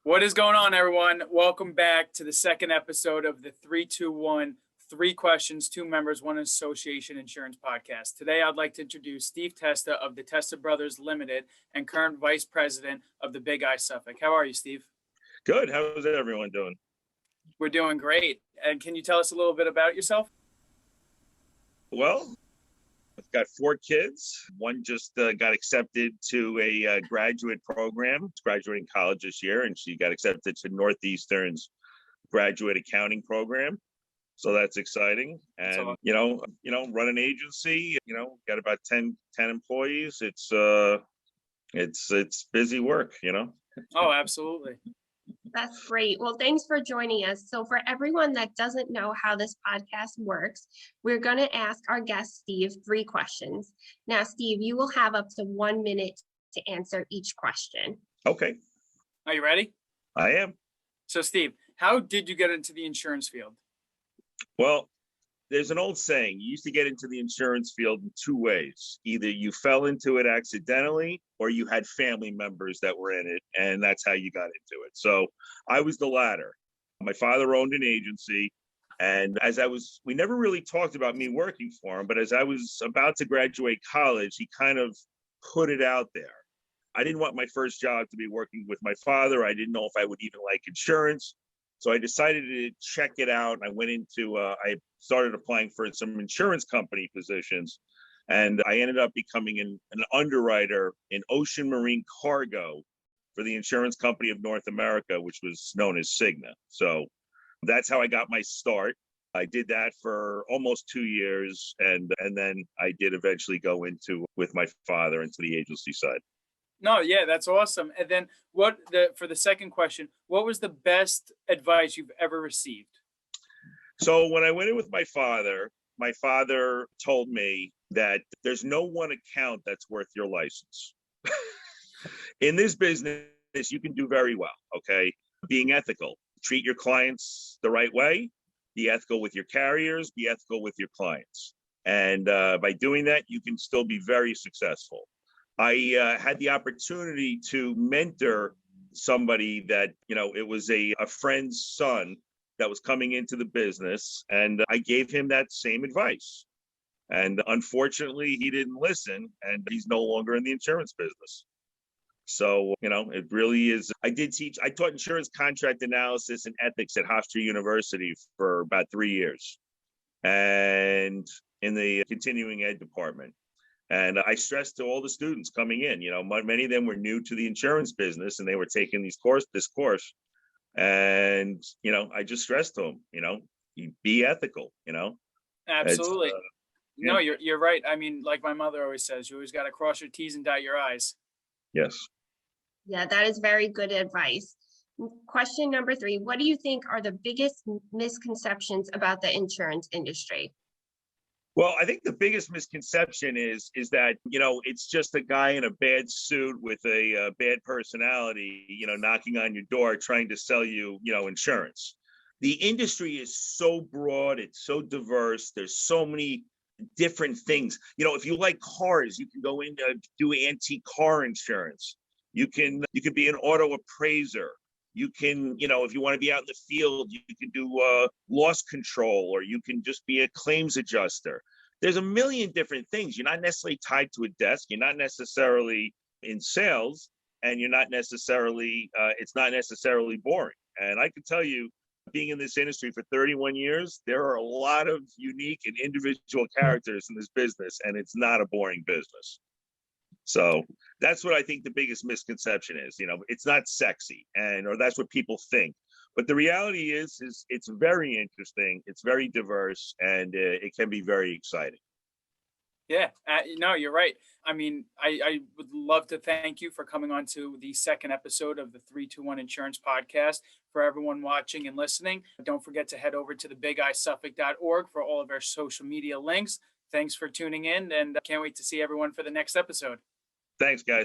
What is going on, everyone? Welcome back to the second episode of the 321 Three Questions, Two Members, One Association Insurance Podcast. Today, I'd like to introduce Steve Testa of the Testa Brothers Limited and current Vice President of the Big I Suffolk. How are you, Steve? Good. How's everyone doing? We're doing great. And can you tell us a little bit about yourself? Well, I've got 4 kids. One just got accepted to a graduate program. She's graduating college this year, and she got accepted to Northeastern's graduate accounting program. So that's exciting. And, awesome. Run an agency, got about 10 employees. It's busy work, Oh, absolutely. That's great. Well, thanks for joining us. So for everyone that doesn't know how this podcast works, we're going to ask our guest, Steve, 3 questions. Now, Steve, you will have up to 1 minute to answer each question. Okay. Are you ready? I am. So, Steve, how did you get into the insurance field? Well, there's an old saying, you used to get into the insurance field in 2 ways. Either you fell into it accidentally or you had family members that were in it, and that's how you got into it. So I was the latter. My father owned an agency, and we never really talked about me working for him, but as I was about to graduate college, he kind of put it out there. I didn't want my first job to be working with my father. I didn't know if I would even like insurance. So I decided to check it out. I went into, I started applying for some insurance company positions, and I ended up becoming an underwriter in ocean marine cargo for the Insurance Company of North America, which was known as Cigna. So that's how I got my start. I did that for almost 2 years, and then I did eventually go with my father into the agency side. No, yeah, that's awesome. And then for the second question, what was the best advice you've ever received? So when I went in with my father told me that there's no one account that's worth your license. In this business, you can do very well, okay? Being ethical, treat your clients the right way, be ethical with your carriers, be ethical with your clients. And by doing that, you can still be very successful. I had the opportunity to mentor somebody that, it was a friend's son that was coming into the business, and I gave him that same advice. And unfortunately, he didn't listen, and he's no longer in the insurance business. So, it really is. I taught insurance contract analysis and ethics at Hofstra University for about 3 years, and in the continuing ed department. And I stressed to all the students coming in, many of them were new to the insurance business, and they were taking this course. And, I just stressed to them, be ethical, Absolutely. Yeah. No, you're right. I mean, like my mother always says, you always got to cross your T's and dot your I's. Yes. Yeah, that is very good advice. Question number 3, what do you think are the biggest misconceptions about the insurance industry? Well, I think the biggest misconception is that, it's just a guy in a bad suit with a bad personality, knocking on your door, trying to sell you, insurance. The industry is so broad. It's so diverse. There's so many different things. If you like cars, you can go in to do antique car insurance. You can be an auto appraiser. You can, if you want to be out in the field, you can do loss control, or you can just be a claims adjuster. There's a million different things. You're not necessarily tied to a desk. You're not necessarily in sales, and you're not necessarily, it's not necessarily boring. And I can tell you, being in this industry for 31 years, there are a lot of unique and individual characters in this business, and it's not a boring business. So that's what I think the biggest misconception is. It's not sexy, or that's what people think. But the reality is it's very interesting. It's very diverse, and it can be very exciting. Yeah, no, you're right. I mean, I would love to thank you for coming on to the second episode of the 321 Insurance Podcast. For everyone watching and listening, don't forget to head over to the bigisuffolk.org for all of our social media links. Thanks for tuning in, and can't wait to see everyone for the next episode. Thanks, guys.